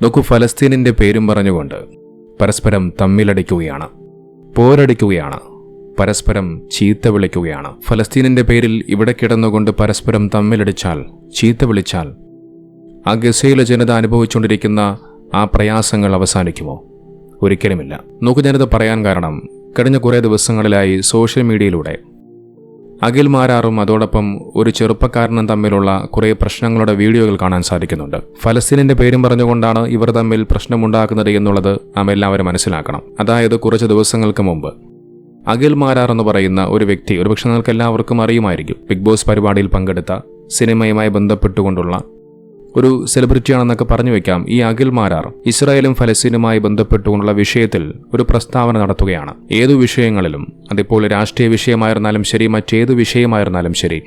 നോക്കൂ, ഫലസ്തീനിന്റെ പേരും പറഞ്ഞുകൊണ്ട് പരസ്പരം തമ്മിലടിക്കുകയാണ്, പോരടിക്കുകയാണ്, പരസ്പരം ചീത്ത വിളിക്കുകയാണ്. ഫലസ്തീനിന്റെ പേരിൽ ഇവിടെ കിടന്നുകൊണ്ട് പരസ്പരം തമ്മിലടിച്ചാൽ, ചീത്ത വിളിച്ചാൽ ആ ഗസയിലെ ജനത അനുഭവിച്ചുകൊണ്ടിരിക്കുന്ന ആ പ്രയാസങ്ങൾ അവസാനിക്കുമോ? ഒരിക്കലുമില്ല. നോക്കൂ, ഞാനിത് പറയാൻ കാരണം കഴിഞ്ഞ കുറേ ദിവസങ്ങളിലായി സോഷ്യൽ മീഡിയയിലൂടെ അഖിൽ മാരാറും അതോടൊപ്പം ഒരു ചെറുപ്പക്കാരനും തമ്മിലുള്ള കുറേ പ്രശ്നങ്ങളുടെ വീഡിയോകൾ കാണാൻ സാധിക്കുന്നുണ്ട്. ഫലസ്തീനിന്റെ പേരും പറഞ്ഞുകൊണ്ടാണ് ഇവർ തമ്മിൽ പ്രശ്നമുണ്ടാക്കുന്നത് എന്നുള്ളത് നാം എല്ലാവരും മനസ്സിലാക്കണം. അതായത് കുറച്ച് ദിവസങ്ങൾക്ക് മുമ്പ് അഖിൽ മാരാർ എന്ന് പറയുന്ന ഒരു വ്യക്തി, ഒരുപക്ഷെ നിങ്ങൾക്ക് എല്ലാവർക്കും അറിയുമായിരിക്കും, ബിഗ് ബോസ് പരിപാടിയിൽ പങ്കെടുത്ത സിനിമയുമായി ബന്ധപ്പെട്ടുകൊണ്ടുള്ള ഒരു സെലിബ്രിറ്റിയാണെന്നൊക്കെ പറഞ്ഞു വെക്കാം. ഈ അഖിൽ മാരാർ ഇസ്രായേലും ഫലസ്തീനുമായി ബന്ധപ്പെട്ടുകൊണ്ടുള്ള വിഷയത്തിൽ ഒരു പ്രസ്താവന നടത്തുകയാണ്. ഏതു വിഷയങ്ങളിലും, അതിപ്പോൾ രാഷ്ട്രീയ വിഷയമായിരുന്നാലും ശരി, മറ്റേതു വിഷയമായിരുന്നാലും ശരി,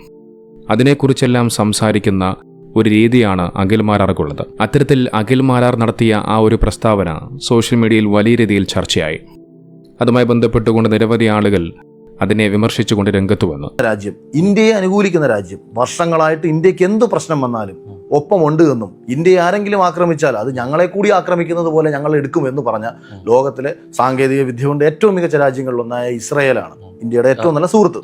അതിനെക്കുറിച്ചെല്ലാം സംസാരിക്കുന്ന ഒരു രീതിയാണ് അഖിൽ മാരാർക്കുള്ളത്. അത്തരത്തിൽ അഖിൽ മാരാർ നടത്തിയ ആ ഒരു പ്രസ്താവന സോഷ്യൽ മീഡിയയിൽ വലിയ രീതിയിൽ ചർച്ചയായി. അതുമായി ബന്ധപ്പെട്ടുകൊണ്ട് നിരവധി ആളുകൾ അതിനെ വിമർശിച്ചുകൊണ്ട് രംഗത്ത് വന്നു. രാജ്യം, ഇന്ത്യയെ അനുകൂലിക്കുന്ന രാജ്യം, വർഷങ്ങളായിട്ട് ഇന്ത്യക്ക് എന്ത് പ്രശ്നം വന്നാലും ഒപ്പമുണ്ട് എന്നും ഇന്ത്യയെ ആരെങ്കിലും ആക്രമിച്ചാൽ അത് ഞങ്ങളെ കൂടി ആക്രമിക്കുന്നത് പോലെ ഞങ്ങൾ എടുക്കുമെന്ന് പറഞ്ഞ ലോകത്തിലെ സാങ്കേതിക വിദ്യ കൊണ്ട് ഏറ്റവും മികച്ച രാജ്യങ്ങളിലൊന്നായ ഇസ്രായേലാണ് ഇന്ത്യയുടെ ഏറ്റവും നല്ല സുഹൃത്ത്.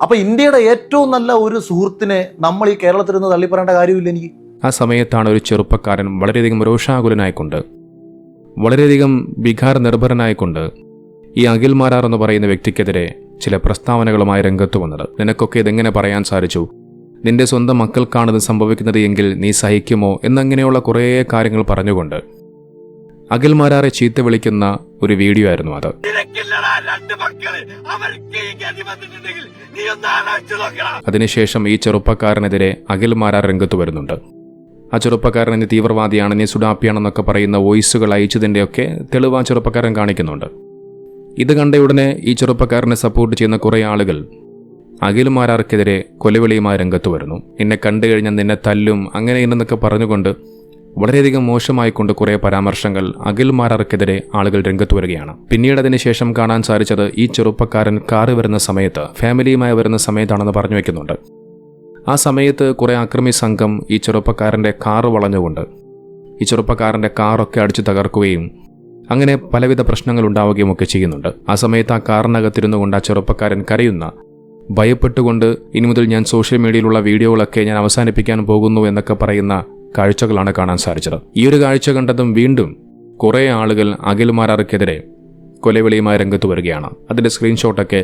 അപ്പൊ ഇന്ത്യയുടെ ഏറ്റവും നല്ല ഒരു സുഹൃത്തിനെ നമ്മൾ ഈ കേരളത്തിൽ നിന്ന് തള്ളിപ്പറയേണ്ട കാര്യമില്ല എനിക്ക്. ആ സമയത്താണ് ഒരു ചെറുപ്പക്കാരൻ വളരെയധികം രോഷാകുലനായിക്കൊണ്ട്, വളരെയധികം വികാര നിർഭരനായിക്കൊണ്ട് ഈ അഖിൽ മാരാർ എന്ന് പറയുന്ന വ്യക്തിക്കെതിരെ ചില പ്രസ്താവനകളുമായി രംഗത്ത് വന്നത്. നിനക്കൊക്കെ ഇതെങ്ങനെ പറയാൻ സാധിച്ചു? നിന്റെ സ്വന്തം മക്കൾക്കാണിത് സംഭവിക്കുന്നത് എങ്കിൽ നീ സഹിക്കുമോ? എന്നങ്ങനെയുള്ള കുറേ കാര്യങ്ങൾ പറഞ്ഞുകൊണ്ട് അഖിൽ മാരാറെ ചീത്ത വിളിക്കുന്ന ഒരു വീഡിയോ ആയിരുന്നു അത്. അതിനുശേഷം ഈ ചെറുപ്പക്കാരനെതിരെ അഖിൽ മാരാർ രംഗത്ത് വരുന്നുണ്ട്. ആ ചെറുപ്പക്കാരൻ ഇനി തീവ്രവാദിയാണ്, നീ സുഡാപ്പിയാണെന്നൊക്കെ പറയുന്ന വോയിസുകൾ അയച്ചതിൻ്റെയൊക്കെ തെളിവ് ആ ചെറുപ്പക്കാരൻ കാണിക്കുന്നുണ്ട്. ഇത് കണ്ടയുടനെ ഈ ചെറുപ്പക്കാരനെ സപ്പോർട്ട് ചെയ്യുന്ന കുറേ ആളുകൾ അഖിൽ മാരാർക്കെതിരെ കൊലവിളിയുമായി രംഗത്ത് വരുന്നു. നിന്നെ കണ്ടു കഴിഞ്ഞാൽ നിന്നെ തല്ലും, അങ്ങനെ ഇന്നെന്നൊക്കെ പറഞ്ഞുകൊണ്ട് വളരെയധികം മോശമായിക്കൊണ്ട് കുറേ പരാമർശങ്ങൾ അഖിൽ മാരാർക്കെതിരെ ആളുകൾ രംഗത്ത് വരികയാണ്. പിന്നീട് അതിനുശേഷം കാണാൻ സാധിച്ചത് ഈ ചെറുപ്പക്കാരൻ കാറ് വരുന്ന സമയത്ത്, ഫാമിലിയുമായി വരുന്ന സമയത്താണെന്ന് പറഞ്ഞു വയ്ക്കുന്നുണ്ട്. ആ സമയത്ത് കുറേ അക്രമി സംഘം ഈ ചെറുപ്പക്കാരൻ്റെ കാറ് വളഞ്ഞുകൊണ്ട് ഈ ചെറുപ്പക്കാരൻ്റെ കാറൊക്കെ അടിച്ചു തകർക്കുകയും അങ്ങനെ പലവിധ പ്രശ്നങ്ങൾ ഉണ്ടാവുകയും ഒക്കെ ചെയ്യുന്നുണ്ട്. ആ സമയത്ത് ആ കാറിനകത്തിരുന്നു കൊണ്ട് ആ ചെറുപ്പക്കാരൻ കരയുന്ന, ഭയപ്പെട്ടുകൊണ്ട് ഇനി മുതൽ ഞാൻ സോഷ്യൽ മീഡിയയിലുള്ള വീഡിയോകളൊക്കെ ഞാൻ അവസാനിപ്പിക്കാൻ പോകുന്നു എന്നൊക്കെ പറയുന്ന കാഴ്ചകളാണ് കാണാൻ സാധിച്ചത്. ഈ ഒരു കാഴ്ച കണ്ടതും വീണ്ടും കുറേ ആളുകൾ അഖിൽ മാരാർക്കെതിരെ കൊലവിളിയുമായി രംഗത്ത് വരികയാണ്. അതിൻ്റെ സ്ക്രീൻഷോട്ടൊക്കെ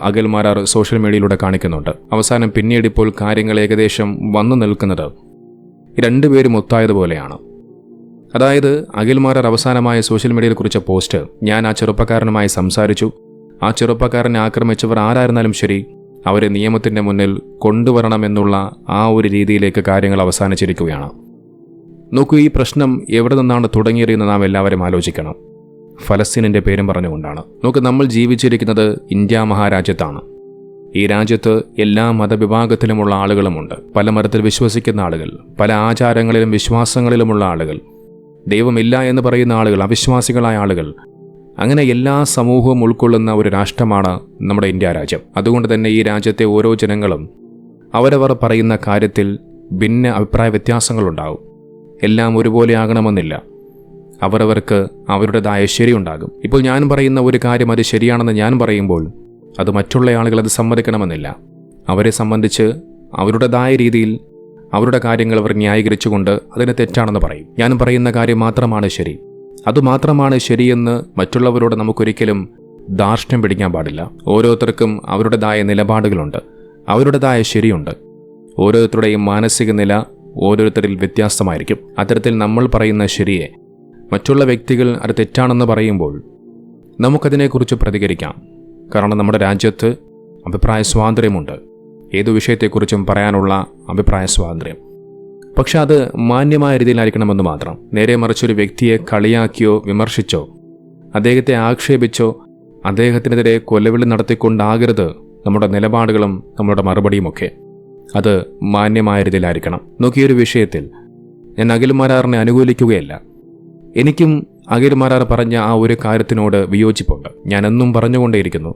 അഖിൽ മാരാർ സോഷ്യൽ മീഡിയയിലൂടെ കാണിക്കുന്നുണ്ട്. അവസാനം പിന്നീട് ഇപ്പോൾ കാര്യങ്ങൾ ഏകദേശം വന്നു നിൽക്കുന്നത് രണ്ടുപേരും ഒത്തായതുപോലെയാണ്. അതായത് അഖിൽ മാരാർ അവസാനമായ സോഷ്യൽ മീഡിയയിൽ കുറിച്ച പോസ്റ്റ്, ഞാൻ ആ ചെറുപ്പക്കാരനുമായി സംസാരിച്ചു, ആ ചെറുപ്പക്കാരനെ ആക്രമിച്ചവർ ആരായിരുന്നാലും ശരി അവരെ നിയമത്തിൻ്റെ മുന്നിൽ കൊണ്ടുവരണമെന്നുള്ള ആ ഒരു രീതിയിലേക്ക് കാര്യങ്ങൾ അവസാനിച്ചിരിക്കുകയാണ്. നോക്കൂ, ഈ പ്രശ്നം എവിടെ നിന്നാണ് തുടങ്ങിയതെന്ന് നാം എല്ലാവരും ആലോചിക്കണം. ഫലസ്തീനിൻ്റെ പേരും പറഞ്ഞുകൊണ്ടാണ്. നോക്ക്, നമ്മൾ ജീവിച്ചിരിക്കുന്നത് ഇന്ത്യ മഹാരാജ്യത്താണ്. ഈ രാജ്യത്ത് എല്ലാ മതവിഭാഗത്തിലുമുള്ള ആളുകളുമുണ്ട്. പല മതത്തിൽ വിശ്വസിക്കുന്ന ആളുകൾ, പല ആചാരങ്ങളിലും വിശ്വാസങ്ങളിലുമുള്ള ആളുകൾ, ദൈവമില്ല എന്ന് പറയുന്ന ആളുകൾ, അവിശ്വാസികളായ ആളുകൾ, അങ്ങനെ എല്ലാ സമൂഹവും ഉൾക്കൊള്ളുന്ന ഒരു രാഷ്ട്രമാണ് നമ്മുടെ ഇന്ത്യ രാജ്യം. അതുകൊണ്ട് തന്നെ ഈ രാജ്യത്തെ ഓരോ ജനങ്ങളും അവരവർ പറയുന്ന കാര്യത്തിൽ ഭിന്ന അഭിപ്രായ വ്യത്യാസങ്ങളുണ്ടാകും. എല്ലാം ഒരുപോലെ ആകണമെന്നില്ല. അവരവർക്ക് അവരുടേതായ ശരിയുണ്ടാകും. ഇപ്പോൾ ഞാൻ പറയുന്ന ഒരു കാര്യം അത് ശരിയാണെന്ന് ഞാൻ പറയുമ്പോൾ അത് മറ്റുള്ള ആളുകൾ അത് സമ്മതിക്കണമെന്നില്ല. അവരെ സംബന്ധിച്ച് അവരുടേതായ രീതിയിൽ അവരുടെ കാര്യങ്ങൾ അവർ ന്യായീകരിച്ചുകൊണ്ട് അതിന് തെറ്റാണെന്ന് പറയും. ഞാൻ പറയുന്ന കാര്യം മാത്രമാണ് ശരി, അതുമാത്രമാണ് ശരിയെന്ന് മറ്റുള്ളവരോട് നമുക്കൊരിക്കലും ധാർഷ്ട്യം പിടിക്കാൻ പാടില്ല. ഓരോരുത്തർക്കും അവരുടേതായ നിലപാടുകളുണ്ട്, അവരുടേതായ ശരിയുണ്ട്. ഓരോരുത്തരുടെയും മാനസിക നില ഓരോരുത്തരിൽ വ്യത്യസ്തമായിരിക്കും. അത്തരത്തിൽ നമ്മൾ പറയുന്ന ശരിയെ മറ്റുള്ള വ്യക്തികൾ അത് തെറ്റാണെന്ന് പറയുമ്പോൾ നമുക്കതിനെക്കുറിച്ച് പ്രതികരിക്കാം. കാരണം നമ്മുടെ രാജ്യത്ത് അഭിപ്രായ സ്വാതന്ത്ര്യമുണ്ട്. ഏതു വിഷയത്തെക്കുറിച്ചും പറയാനുള്ള അഭിപ്രായ സ്വാതന്ത്ര്യം. പക്ഷെ അത് മാന്യമായ രീതിയിലായിരിക്കണമെന്ന് മാത്രം. നേരെ മറിച്ചൊരു വ്യക്തിയെ കളിയാക്കിയോ വിമർശിച്ചോ അദ്ദേഹത്തെ ആക്ഷേപിച്ചോ അദ്ദേഹത്തിനെതിരെ കൊലവിളി നടത്തിക്കൊണ്ടാകരുത് നമ്മുടെ നിലപാടുകളും നമ്മുടെ മറുപടിയുമൊക്കെ. അത് മാന്യമായ രീതിയിലായിരിക്കണം. നോക്കിയൊരു വിഷയത്തിൽ ഞാൻ അഖിൽ മാരാറിനെ അനുകൂലിക്കുകയല്ല. എനിക്കും അഖിൽ മാരാർ പറഞ്ഞ ആ ഒരു കാര്യത്തിനോട് വിയോജിപ്പുണ്ട്. ഞാൻ എന്നും പറഞ്ഞുകൊണ്ടേയിരിക്കുന്നു,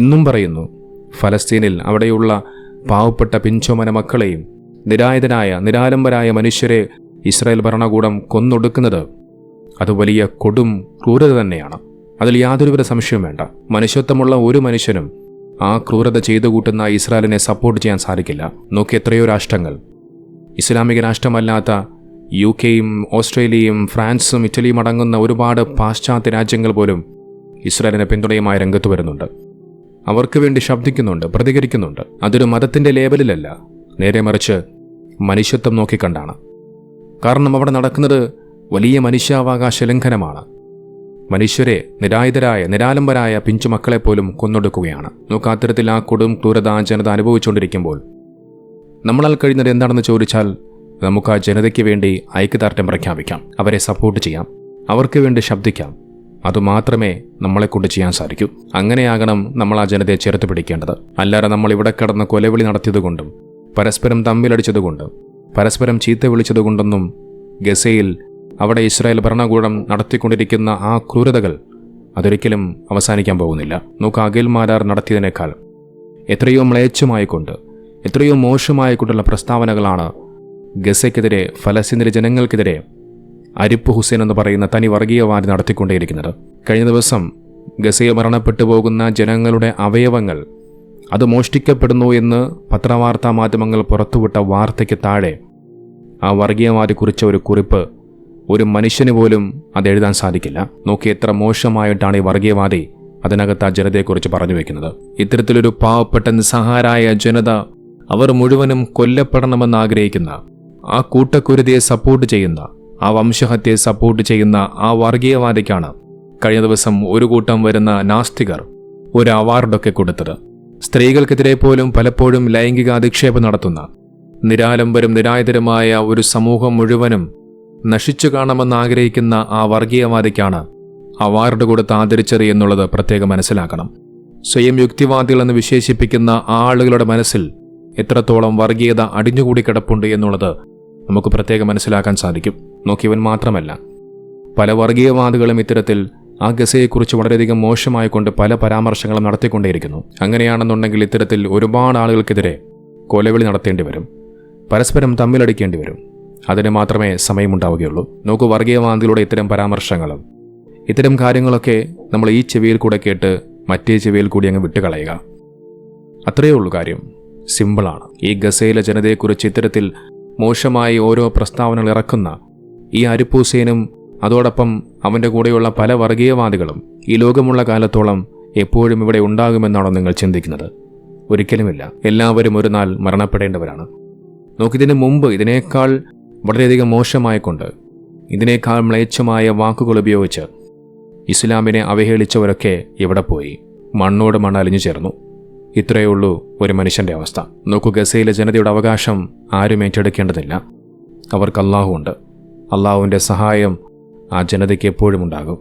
ഇന്നും പറയുന്നു, ഫലസ്തീനിൽ അവിടെയുള്ള പാവപ്പെട്ട പിഞ്ചോമന മക്കളെയും നിരായുധരായ നിരാലംബരായ മനുഷ്യരെ ഇസ്രായേൽ ഭരണകൂടം കൊന്നൊടുക്കുന്നത് അത് വലിയ കൊടും ക്രൂരത തന്നെയാണ്. അതിൽ യാതൊരുവിധ സംശയവും വേണ്ട. മനുഷ്യത്വമുള്ള ഒരു മനുഷ്യനും ആ ക്രൂരത ചെയ്തു കൂട്ടുന്ന ഇസ്രായേലിനെ സപ്പോർട്ട് ചെയ്യാൻ സാധിക്കില്ല. നോക്കി എത്രയോ രാഷ്ട്രങ്ങൾ, ഇസ്ലാമിക രാഷ്ട്രമല്ലാത്ത UK-യും ഓസ്ട്രേലിയയും ഫ്രാൻസും ഇറ്റലിയും അടങ്ങുന്ന ഒരുപാട് പാശ്ചാത്യ രാജ്യങ്ങൾ പോലും ഇസ്രായേലിനെ പിന്തുണയുമായി രംഗത്ത് വരുന്നുണ്ട്. അവർക്ക് വേണ്ടി ശബ്ദിക്കുന്നുണ്ട്, പ്രതികരിക്കുന്നുണ്ട്. അതൊരു മതത്തിൻ്റെ ലേബലിലല്ല, നേരെ മറിച്ച് മനുഷ്യത്വം നോക്കിക്കണ്ടാണ്. കാരണം അവിടെ നടക്കുന്നത് വലിയ മനുഷ്യാവകാശ ലംഘനമാണ്. മനുഷ്യരെ നിരാലംബരായ പിഞ്ചുമക്കളെപ്പോലും കൊന്നൊടുക്കുകയാണ്. അത്തരത്തിൽ ആ കൊടും ക്രൂരത ആ ജനത അനുഭവിച്ചുകൊണ്ടിരിക്കുമ്പോൾ നമ്മളാൽ കഴിയുന്നത് എന്താണെന്ന് ചോദിച്ചാൽ, നമുക്ക് ആ ജനതയ്ക്ക് വേണ്ടി ഐക്യദാർഢ്യം പ്രഖ്യാപിക്കാം, അവരെ സപ്പോർട്ട് ചെയ്യാം, അവർക്ക് വേണ്ടി ശബ്ദിക്കാം. അതുമാത്രമേ നമ്മളെക്കൊണ്ട് ചെയ്യാൻ സാധിക്കൂ. അങ്ങനെയാകണം നമ്മൾ ആ ജനതയെ ചേർത്ത് പിടിക്കേണ്ടത്. അല്ലാതെ നമ്മൾ ഇവിടെ കിടന്ന് കൊലവിളി നടത്തിയതുകൊണ്ടും പരസ്പരം തമ്മിലടിച്ചതുകൊണ്ടും പരസ്പരം ചീത്ത വിളിച്ചതുകൊണ്ടൊന്നും ഗസയിൽ അവിടെ ഇസ്രായേൽ ഭരണകൂടം നടത്തിക്കൊണ്ടിരിക്കുന്ന ആ ക്രൂരതകൾ അതൊരിക്കലും അവസാനിക്കാൻ പോകുന്നില്ല. അഖിൽ മാരാർ നടത്തിയതിനേക്കാൾ എത്രയോ മ്ലേച്ഛമായിക്കൊണ്ട്, എത്രയോ മോശമായിക്കൊണ്ടുള്ള പ്രസ്താവനകളാണ് ഗസയ്ക്കെതിരെ, ഫലസ്തീനിലെ ജനങ്ങൾക്കെതിരെ അരിപ്പ് ഹുസൈൻ എന്ന് പറയുന്ന തനി വർഗീയവാദി നടത്തിക്കൊണ്ടേയിരിക്കുന്നത്. കഴിഞ്ഞ ദിവസം ഗസയെ മരണപ്പെട്ടു പോകുന്ന ജനങ്ങളുടെ അവയവങ്ങൾ അത് മോഷ്ടിക്കപ്പെടുന്നു എന്ന് പത്രവാർത്താ മാധ്യമങ്ങൾ പുറത്തുവിട്ട വാർത്തയ്ക്ക് താഴെ ആ വർഗീയവാദി കുറിച്ച ഒരു കുറിപ്പ് ഒരു മനുഷ്യന് പോലും അത് എഴുതാൻ സാധിക്കില്ല. എത്ര മോശമായിട്ടാണ് ഈ വർഗീയവാദി അതിനകത്ത് ആ ജനതയെക്കുറിച്ച് പറഞ്ഞു വയ്ക്കുന്നത്. ഇത്തരത്തിലൊരു പാവപ്പെട്ട നിസ്സഹായരായ ജനത, അവർ മുഴുവനും കൊല്ലപ്പെടണമെന്ന് ആഗ്രഹിക്കുന്ന, ആ കൂട്ടക്കുരുതിയെ സപ്പോർട്ട് ചെയ്യുന്ന, ആ വംശഹത്യയെ സപ്പോർട്ട് ചെയ്യുന്ന ആ വർഗീയവാദിക്കാണ് കഴിഞ്ഞ ദിവസം ഒരു കൂട്ടം വരുന്ന നാസ്തികർ ഒരു അവാർഡൊക്കെ കൊടുത്തത്. സ്ത്രീകൾക്കെതിരെ പോലും പലപ്പോഴും ലൈംഗിക അധിക്ഷേപം നടത്തുന്ന, നിരാലംബരും നിരായുധരുമായ ഒരു സമൂഹം മുഴുവനും നശിച്ചു കാണുമെന്ന് ആഗ്രഹിക്കുന്ന ആ വർഗീയവാദിക്കാണ് അവാർഡ് കൊടുത്ത് ആദരിച്ചത് എന്നുള്ളത് പ്രത്യേകം മനസ്സിലാക്കണം. സ്വയം യുക്തിവാദികളെന്ന് വിശേഷിപ്പിക്കുന്ന ആ ആളുകളുടെ മനസ്സിൽ എത്രത്തോളം വർഗീയത അടിഞ്ഞുകൂടി കിടപ്പുണ്ട് എന്നുള്ളത് നമുക്ക് പ്രത്യേകം മനസ്സിലാക്കാൻ സാധിക്കും. ഇവൻ മാത്രമല്ല, പല വർഗീയവാദികളും ഇത്തരത്തിൽ ആ ഗസയെക്കുറിച്ച് വളരെയധികം മോശമായിക്കൊണ്ട് പല പരാമർശങ്ങളും നടത്തിക്കൊണ്ടേയിരിക്കുന്നു. അങ്ങനെയാണെന്നുണ്ടെങ്കിൽ ഇത്തരത്തിൽ ഒരുപാട് ആളുകൾക്കെതിരെ കൊലവിളി നടത്തേണ്ടി വരും, പരസ്പരം തമ്മിലടിക്കേണ്ടി വരും. അതിന് മാത്രമേ സമയമുണ്ടാവുകയുള്ളൂ. വർഗീയവാദികളുടെ ഇത്തരം പരാമർശങ്ങളും ഇത്തരം കാര്യങ്ങളൊക്കെ നമ്മൾ ഈ ചെവിയിൽ കൂടെ കേട്ട് മറ്റേ ചെവിയിൽ കൂടി അങ്ങ് വിട്ടുകളയുക. അത്രയേ ഉള്ളൂ കാര്യം. സിമ്പിളാണ്. ഈ ഗസയിലെ ജനതയെക്കുറിച്ച് ഇത്തരത്തിൽ മോശമായി ഓരോ പ്രസ്താവനകൾ ഇറക്കുന്ന ഈ അരിപ്പ് ഹുസൈനും അതോടൊപ്പം അവൻ്റെ കൂടെയുള്ള പല വർഗീയവാദികളും ഈ ലോകമുള്ള കാലത്തോളം എപ്പോഴും ഇവിടെ ഉണ്ടാകുമെന്നാണോ നിങ്ങൾ ചിന്തിക്കുന്നത്? ഒരിക്കലുമില്ല. എല്ലാവരും ഒരു നാൾ മരണപ്പെടേണ്ടവരാണ്. ഇതിനു മുമ്പ് ഇതിനേക്കാൾ വളരെയധികം മോശമായിക്കൊണ്ട്, ഇതിനേക്കാൾ മ്ലേച്ഛമായ വാക്കുകൾ ഉപയോഗിച്ച് ഇസ്ലാമിനെ അവഹേളിച്ചവരൊക്കെ എവിടെ പോയി? മണ്ണോട് മണ്ണലിഞ്ഞു ചേർന്നു. ഇത്രയേ ഉള്ളൂ ഒരു മനുഷ്യൻ്റെ അവസ്ഥ. ഗസയിലെ ജനതയുടെ അവകാശം ആരും ഏറ്റെടുക്കേണ്ടതില്ല. അവർക്ക് അള്ളാഹു ഉണ്ട്. അള്ളാഹുവിൻ്റെ സഹായം ആ ജനതയ്ക്ക് എപ്പോഴും ഉണ്ടാകും.